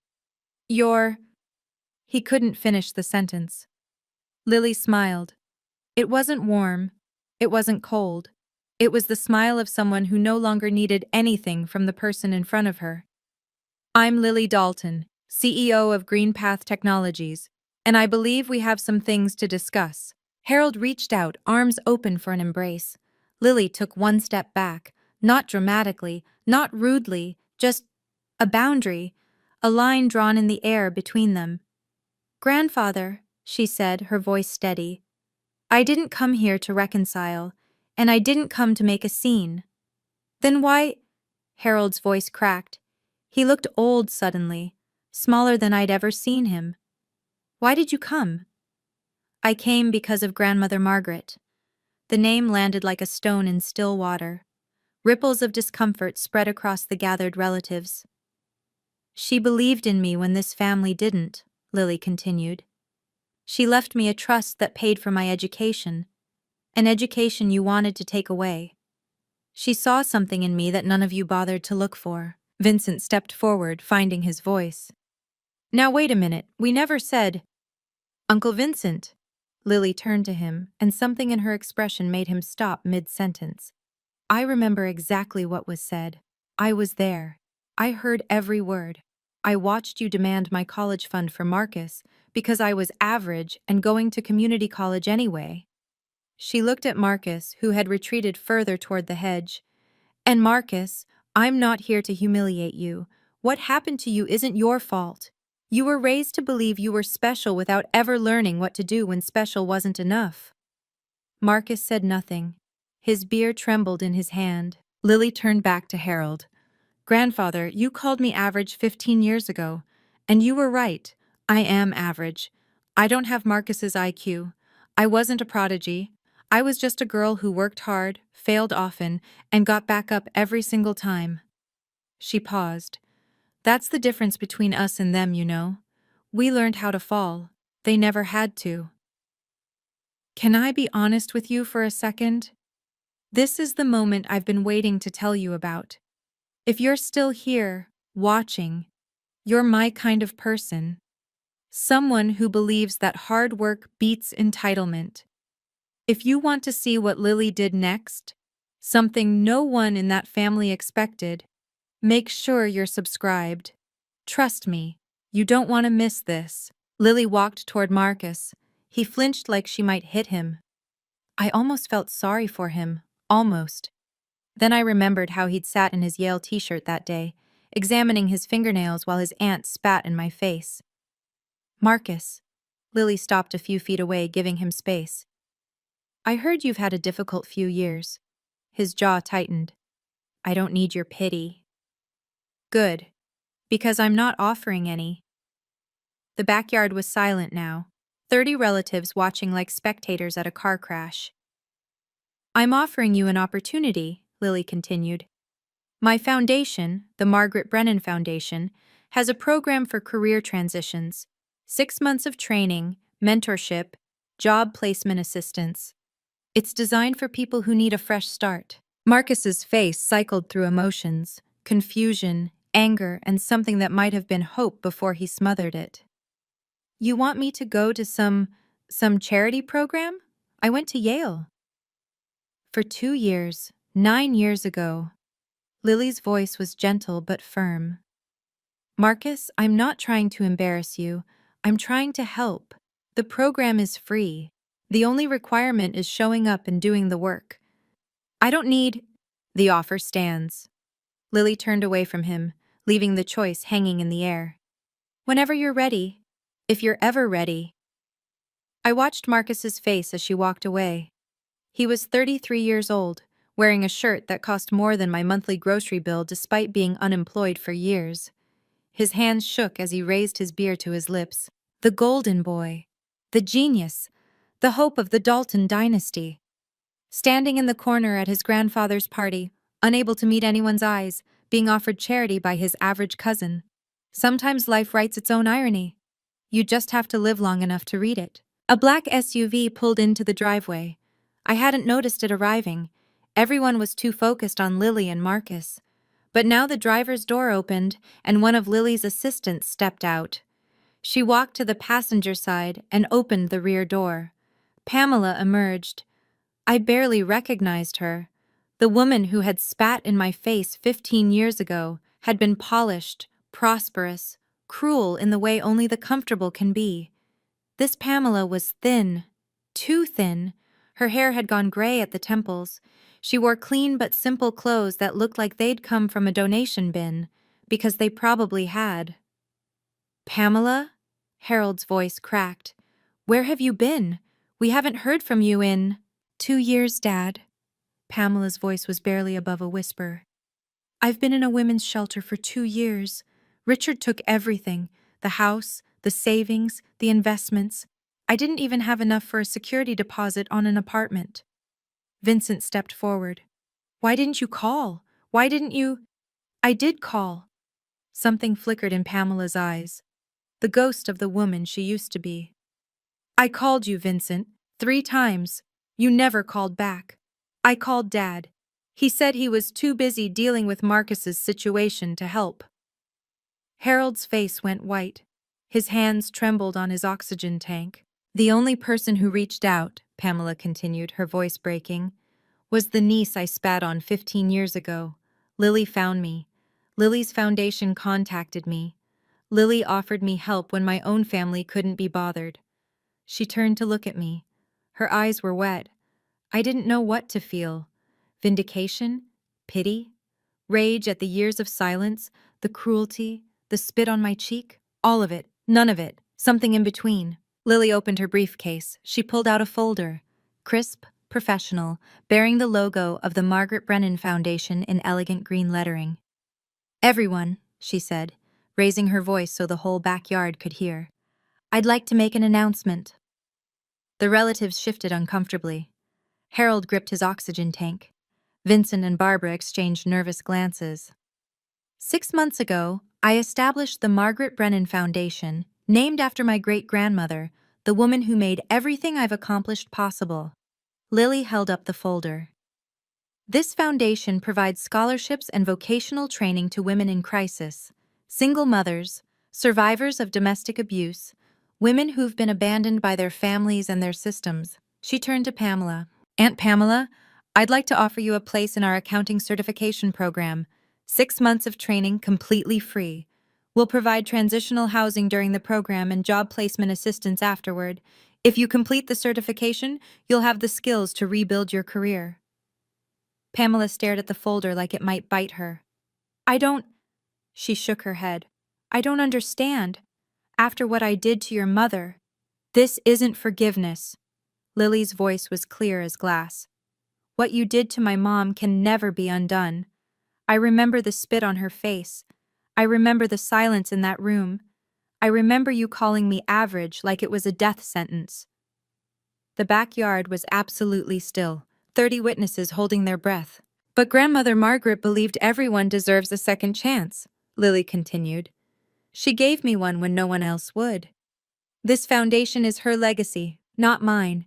Speaker 1: "You're—" He couldn't finish the sentence. Lily smiled. It wasn't warm. It wasn't cold. It was the smile of someone who no longer needed anything from the person in front of her. "I'm Lily Dalton, CEO of GreenPath Technologies, and I believe we have some things to discuss." Harold reached out, arms open for an embrace. Lily took one step back, not dramatically, not rudely, just a boundary, a line drawn in the air between them. "Grandfather," she said, her voice steady, "I didn't come here to reconcile, and I didn't come to make a scene." "Then why—" Harold's voice cracked. He looked old suddenly, smaller than I'd ever seen him. "Why did you come?" "I came because of Grandmother Margaret." The name landed like a stone in still water. Ripples of discomfort spread across the gathered relatives. "She believed in me when this family didn't," Lily continued. "She left me a trust that paid for my education, an education you wanted to take away. She saw something in me that none of you bothered to look for." Vincent stepped forward, finding his voice. "Now wait a minute, we never said—" "Uncle Vincent." Lily turned to him, and something in her expression made him stop mid-sentence. "I remember exactly what was said. I was there. I heard every word. I watched you demand my college fund for Marcus because I was average and going to community college anyway." She looked at Marcus, who had retreated further toward the hedge. "And Marcus, I'm not here to humiliate you. What happened to you isn't your fault. You were raised to believe you were special without ever learning what to do when special wasn't enough." Marcus said nothing. His beer trembled in his hand. Lily turned back to Harold. "Grandfather, you called me average 15 years ago. And you were right. I am average. I don't have Marcus's IQ. I wasn't a prodigy. I was just a girl who worked hard, failed often, and got back up every single time." She paused. "That's the difference between us and them, you know. We learned how to fall. They never had to." "Can I be honest with you for a second? This is the moment I've been waiting to tell you about. If you're still here, watching, you're my kind of person. Someone who believes that hard work beats entitlement. If you want to see what Lily did next, something no one in that family expected, make sure you're subscribed. Trust me, you don't want to miss this." Lily walked toward Marcus. He flinched like she might hit him. I almost felt sorry for him, almost. Then I remembered how he'd sat in his Yale t-shirt that day, examining his fingernails while his aunt spat in my face. "Marcus." Lily stopped a few feet away, giving him space. "I heard you've had a difficult few years." His jaw tightened. "I don't need your pity." "Good. Because I'm not offering any." The backyard was silent now, 30 relatives watching like spectators at a car crash. "I'm offering you an opportunity," Lily continued. "My foundation, the Margaret Brennan Foundation, has a program for career transitions, 6 months of training, mentorship, job placement assistance. It's designed for people who need a fresh start." Marcus's face cycled through emotions, confusion, anger, and something that might have been hope before he smothered it. "You want me to go to some charity program? I went to Yale." "For 2 years, 9 years ago." Lily's voice was gentle but firm. "Marcus, I'm not trying to embarrass you. I'm trying to help. The program is free. The only requirement is showing up and doing the work. I don't need— The offer stands. Lily turned away from him, leaving the choice hanging in the air. Whenever you're ready. If you're ever ready. I watched Marcus's face as she walked away. He was 33 years old, wearing a shirt that cost more than my monthly grocery bill despite being unemployed for years. His hands shook as he raised his beer to his lips. The golden boy. The genius. The hope of the Dalton dynasty. Standing in the corner at his grandfather's party, unable to meet anyone's eyes, being offered charity by his average cousin. Sometimes life writes its own irony. You just have to live long enough to read it. A black SUV pulled into the driveway. I hadn't noticed it arriving. Everyone was too focused on Lily and Marcus. But now the driver's door opened, and one of Lily's assistants stepped out. She walked to the passenger side and opened the rear door. Pamela emerged. I barely recognized her. The woman who had spat in my face 15 years ago had been polished, prosperous, cruel in the way only the comfortable can be. This Pamela was thin, too thin. Her hair had gone gray at the temples. She wore clean but simple clothes that looked like they'd come from a donation bin, because they probably had. Pamela? Harold's voice cracked. Where have you been? We haven't heard from you in— 2 years, Dad. Pamela's voice was barely above a whisper. I've been in a women's shelter for 2 years. Richard took everything— the house, the savings, the investments. I didn't even have enough for a security deposit on an apartment. Vincent stepped forward. Why didn't you call? Why didn't you— I did call. Something flickered in Pamela's eyes. The ghost of the woman she used to be. I called you, Vincent, 3 times. You never called back. I called Dad. He said he was too busy dealing with Marcus's situation to help. Harold's face went white. His hands trembled on his oxygen tank. The only person who reached out, Pamela continued, her voice breaking, was the niece I spat on 15 years ago. Lily found me. Lily's foundation contacted me. Lily offered me help when my own family couldn't be bothered. She turned to look at me. Her eyes were wet. I didn't know what to feel. Vindication? Pity? Rage at the years of silence? The cruelty? The spit on my cheek? All of it. None of it. Something in between. Lily opened her briefcase. She pulled out a folder. Crisp, professional, bearing the logo of the Margaret Brennan Foundation in elegant green lettering. Everyone, she said, raising her voice so the whole backyard could hear. I'd like to make an announcement. The relatives shifted uncomfortably. Harold gripped his oxygen tank. Vincent and Barbara exchanged nervous glances. 6 months ago, I established the Margaret Brennan Foundation, named after my great-grandmother, the woman who made everything I've accomplished possible. Lily held up the folder. This foundation provides scholarships and vocational training to women in crisis, single mothers, survivors of domestic abuse, women who've been abandoned by their families and their systems. She turned to Pamela. Aunt Pamela, I'd like to offer you a place in our accounting certification program. 6 months of training completely free. We'll provide transitional housing during the program and job placement assistance afterward. If you complete the certification, you'll have the skills to rebuild your career. Pamela stared at the folder like it might bite her. I don't— She shook her head. I don't understand. After what I did to your mother. This isn't forgiveness. Lily's voice was clear as glass. What you did to my mom can never be undone. I remember the spit on her face. I remember the silence in that room. I remember you calling me average like it was a death sentence. The backyard was absolutely still, 30 witnesses holding their breath. But Grandmother Margaret believed everyone deserves a second chance, Lily continued. She gave me one when no one else would. This foundation is her legacy, not mine.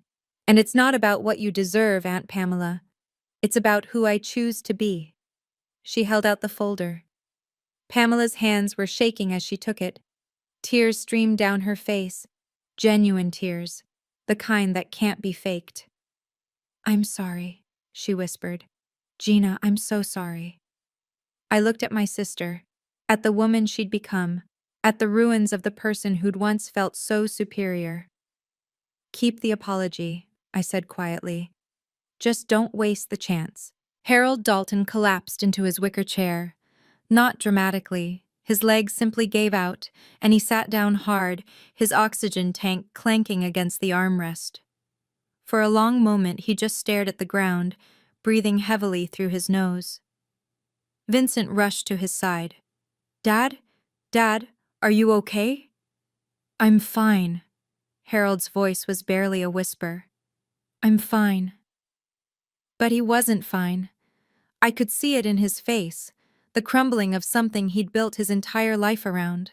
Speaker 1: And it's not about what you deserve, Aunt Pamela. It's about who I choose to be. She held out the folder. Pamela's hands were shaking as she took it. Tears streamed down her face. Genuine tears. The kind that can't be faked. I'm sorry, she whispered. Gina, I'm so sorry. I looked at my sister, at the woman she'd become, at the ruins of the person who'd once felt so superior. Keep the apology, I said quietly. Just don't waste the chance. Harold Dalton collapsed into his wicker chair. Not dramatically. His legs simply gave out, and he sat down hard, his oxygen tank clanking against the armrest. For a long moment he just stared at the ground, breathing heavily through his nose. Vincent rushed to his side. "Dad? Dad, are you okay?" "I'm fine." Harold's voice was barely a whisper. "I'm fine." But he wasn't fine. I could see it in his face, the crumbling of something he'd built his entire life around.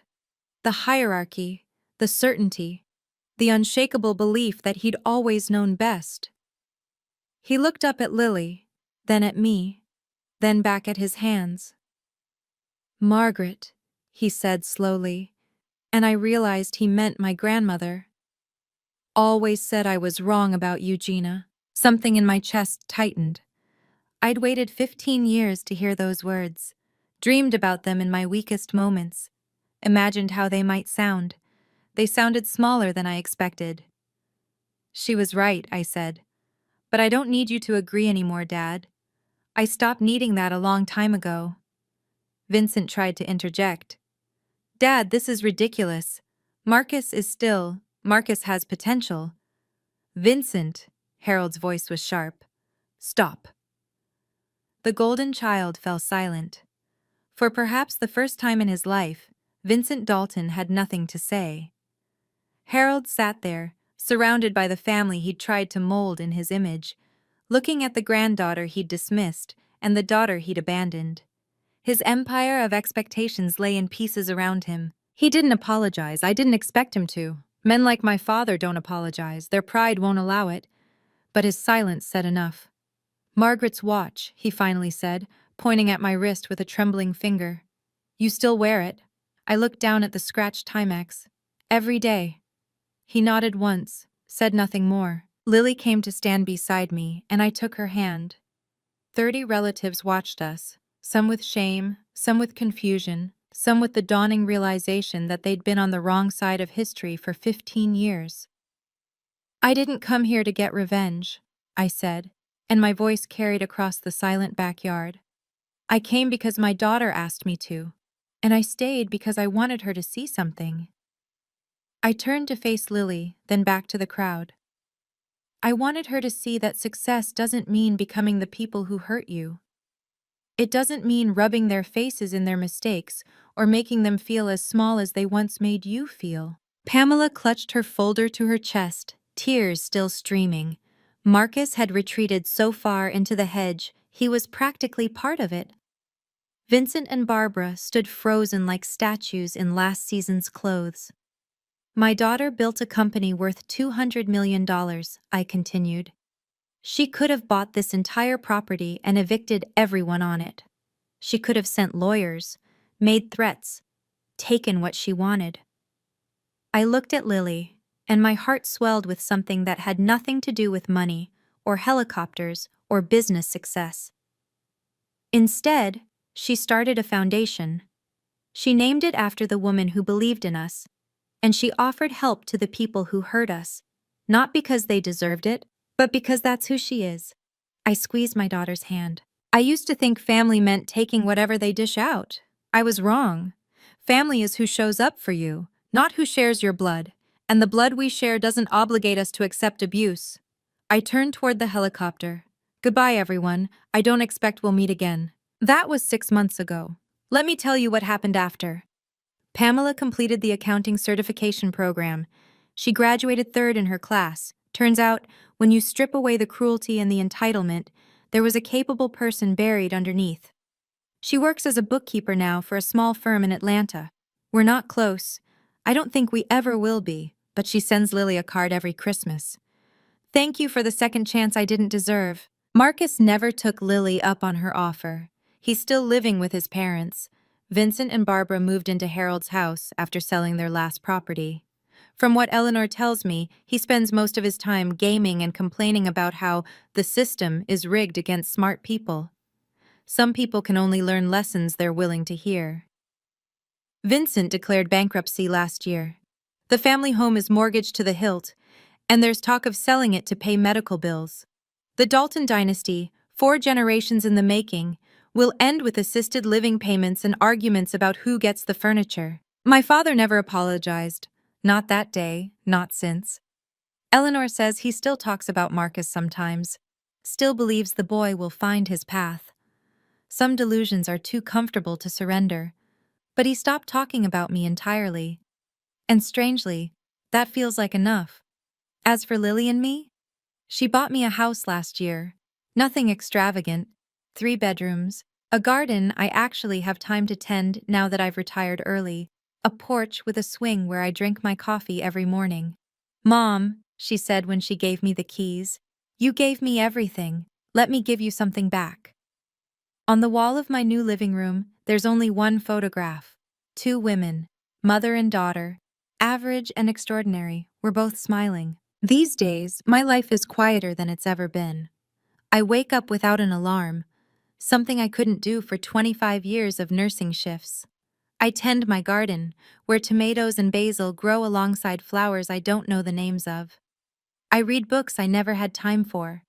Speaker 1: The hierarchy, the certainty, the unshakable belief that he'd always known best. He looked up at Lily, then at me, then back at his hands. "Margaret," he said slowly, and I realized he meant my grandmother. "Always said I was wrong about you, Gina." Something in my chest tightened. I'd waited 15 years to hear those words, dreamed about them in my weakest moments, imagined how they might sound. They sounded smaller than I expected. "She was right," I said. "But I don't need you to agree anymore, Dad. I stopped needing that a long time ago." Vincent tried to interject. "Dad, this is ridiculous. Marcus has potential." "Vincent," Harold's voice was sharp. "Stop." The golden child fell silent. For perhaps the first time in his life, Vincent Dalton had nothing to say. Harold sat there, surrounded by the family he'd tried to mold in his image, looking at the granddaughter he'd dismissed and the daughter he'd abandoned. His empire of expectations lay in pieces around him. He didn't apologize. I didn't expect him to. Men like my father don't apologize. Their pride won't allow it. But his silence said enough. "Margaret's watch," he finally said, pointing at my wrist with a trembling finger. "You still wear it?" I looked down at the scratched Timex. "Every day." He nodded once, said nothing more. Lily came to stand beside me, and I took her hand. 30 relatives watched us, some with shame, some with confusion, some with the dawning realization that they'd been on the wrong side of history for 15 years. "I didn't come here to get revenge," I said, and my voice carried across the silent backyard. "I came because my daughter asked me to, and I stayed because I wanted her to see something." I turned to face Lily, then back to the crowd. "I wanted her to see that success doesn't mean becoming the people who hurt you. It doesn't mean rubbing their faces in their mistakes or making them feel as small as they once made you feel." Pamela clutched her folder to her chest, tears still streaming. Marcus had retreated so far into the hedge, he was practically part of it. Vincent and Barbara stood frozen like statues in last season's clothes. "My daughter built a company worth $200 million, I continued. She could have bought this entire property and evicted everyone on it. She could have sent lawyers, made threats, taken what she wanted." I looked at Lily, and my heart swelled with something that had nothing to do with money, or helicopters, or business success. Instead, she started a foundation. She named it after the woman who believed in us, and she offered help to the people who hurt us, not because they deserved it, but because that's who she is. I squeezed my daughter's hand. "I used to think family meant taking whatever they dish out. I was wrong. Family is who shows up for you, not who shares your blood, and the blood we share doesn't obligate us to accept abuse." I turned toward the helicopter. "Goodbye, everyone. I don't expect we'll meet again." That was 6 months ago. Let me tell you what happened after. Pamela completed the accounting certification program. She graduated third in her class. Turns out, when you strip away the cruelty and the entitlement, there was a capable person buried underneath. She works as a bookkeeper now for a small firm in Atlanta. We're not close. I don't think we ever will be, but she sends Lily a card every Christmas. "Thank you for the second chance I didn't deserve." Marcus never took Lily up on her offer. He's still living with his parents. Vincent and Barbara moved into Harold's house after selling their last property. From what Eleanor tells me, he spends most of his time gaming and complaining about how the system is rigged against smart people. Some people can only learn lessons they're willing to hear. Vincent declared bankruptcy last year. The family home is mortgaged to the hilt, And there's talk of selling it to pay medical bills. The Dalton dynasty, 4 generations in the making, will end with assisted living payments and arguments about who gets the furniture. My father never apologized. Not that day, not since. Eleanor says he still talks about Marcus sometimes, still believes the boy will find his path. Some delusions are too comfortable to surrender. But he stopped talking about me entirely. And strangely, that feels like enough. As for Lily and me, she bought me a house last year. Nothing extravagant. 3 bedrooms, a garden I actually have time to tend now that I've retired early, a porch with a swing where I drink my coffee every morning. Mom, she said when she gave me the keys, you gave me everything. Let me give you something back. On the wall of my new living room, there's only one photograph. 2 women, mother and daughter, average and extraordinary, we're both smiling. These days, my life is quieter than it's ever been. I wake up without an alarm, something I couldn't do for 25 years of nursing shifts. I tend my garden, where tomatoes and basil grow alongside flowers I don't know the names of. I read books I never had time for.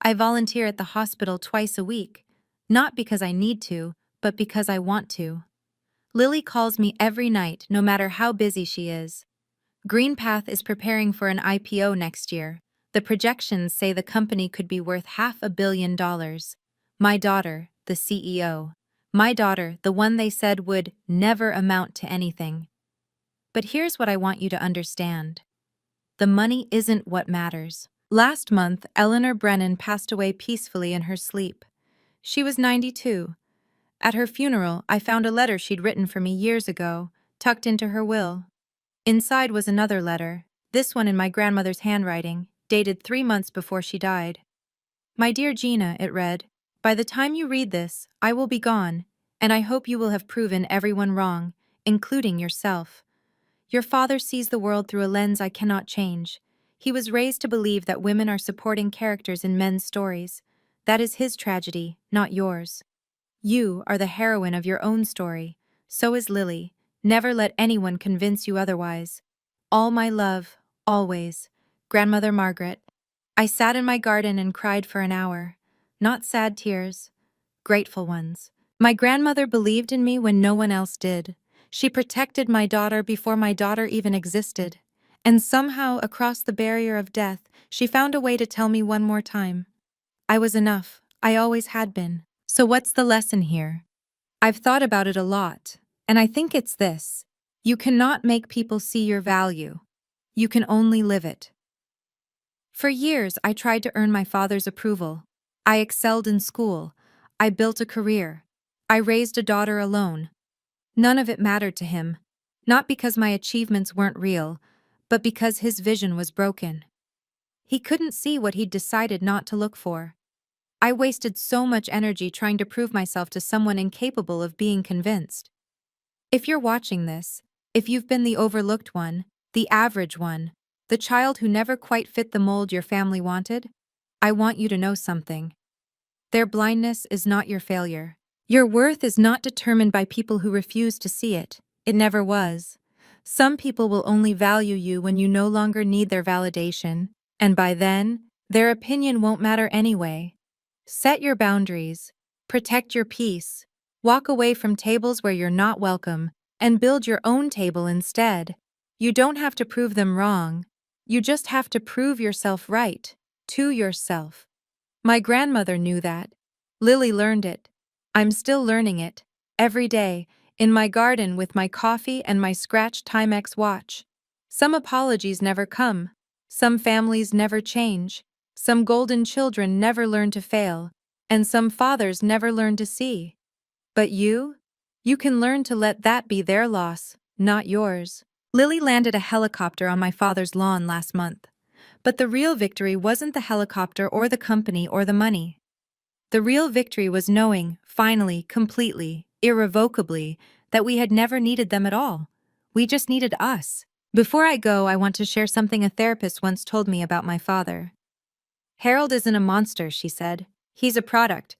Speaker 1: I volunteer at the hospital twice a week, not because I need to, but because I want to. Lily calls me every night, no matter how busy she is. GreenPath is preparing for an IPO next year. The projections say the company could be worth $500 million. My daughter, the CEO. My daughter, the one they said would never amount to anything. But here's what I want you to understand. The money isn't what matters. Last month, Eleanor Brennan passed away peacefully in her sleep. She was 92. At her funeral, I found a letter she'd written for me years ago, tucked into her will. Inside was another letter, this one in my grandmother's handwriting, dated 3 months before she died. My dear Gina, it read, by the time you read this, I will be gone, and I hope you will have proven everyone wrong, including yourself. Your father sees the world through a lens I cannot change. He was raised to believe that women are supporting characters in men's stories. That is his tragedy, not yours. You are the heroine of your own story. So is Lily. Never let anyone convince you otherwise. All my love, always. Grandmother Margaret. I sat in my garden and cried for an hour. Not sad tears, grateful ones. My grandmother believed in me when no one else did. She protected my daughter before my daughter even existed. And somehow, across the barrier of death, she found a way to tell me one more time. I was enough. I always had been. So what's the lesson here? I've thought about it a lot, and I think it's this. You cannot make people see your value. You can only live it. For years, I tried to earn my father's approval. I excelled in school. I built a career. I raised a daughter alone. None of it mattered to him, not because my achievements weren't real, but because his vision was broken. He couldn't see what he'd decided not to look for. I wasted so much energy trying to prove myself to someone incapable of being convinced. If you're watching this, if you've been the overlooked one, the average one, the child who never quite fit the mold your family wanted, I want you to know something. Their blindness is not your failure. Your worth is not determined by people who refuse to see it. It never was. Some people will only value you when you no longer need their validation, and by then, their opinion won't matter anyway. Set your boundaries, protect your peace, walk away from tables where you're not welcome, and build your own table instead. You don't have to prove them wrong. You just have to prove yourself right, to yourself. My grandmother knew that. Lily learned it. I'm still learning it, every day, in my garden with my coffee and my scratched Timex watch. Some apologies never come. Some families never change. Some golden children never learn to fail. And some fathers never learn to see. But you can learn to let that be their loss, not yours. Lily landed a helicopter on my father's lawn last month. But the real victory wasn't the helicopter or the company or the money. The real victory was knowing, finally, completely, irrevocably, that we had never needed them at all. We just needed us. Before I go, I want to share something a therapist once told me about my father. Harold isn't a monster, she said. He's a product.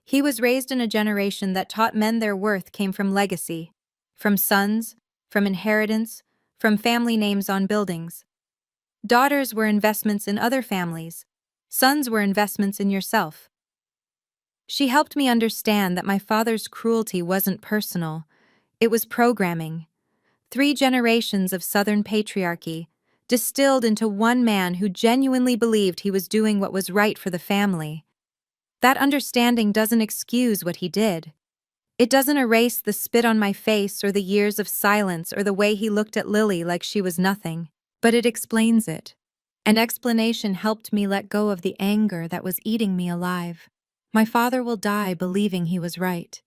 Speaker 1: He was raised in a generation that taught men their worth came from legacy, from sons, from inheritance, from family names on buildings. Daughters were investments in other families. Sons were investments in yourself. She helped me understand that my father's cruelty wasn't personal, it was programming. 3 generations of Southern patriarchy, distilled into one man who genuinely believed he was doing what was right for the family. That understanding doesn't excuse what he did. It doesn't erase the spit on my face or the years of silence or the way he looked at Lily like she was nothing, but it explains it. An explanation helped me let go of the anger that was eating me alive. My father will die believing he was right.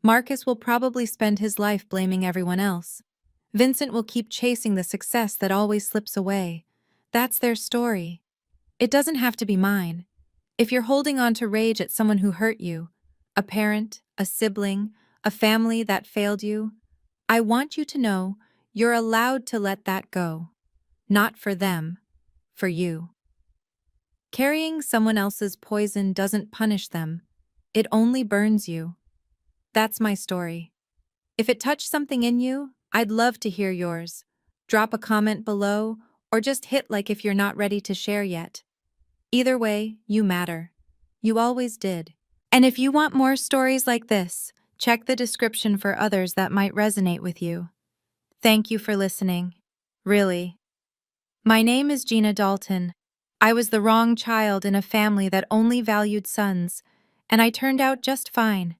Speaker 1: Marcus will probably spend his life blaming everyone else. Vincent will keep chasing the success that always slips away. That's their story. It doesn't have to be mine. If you're holding on to rage at someone who hurt you, a parent, a sibling, a family that failed you, I want you to know you're allowed to let that go. Not for them, for you. Carrying someone else's poison doesn't punish them. It only burns you. That's my story. If it touched something in you, I'd love to hear yours. Drop a comment below, or just hit like if you're not ready to share yet. Either way, you matter. You always did. And if you want more stories like this, check the description for others that might resonate with you. Thank you for listening. Really. My name is Gina Dalton. I was the wrong child in a family that only valued sons, and I turned out just fine.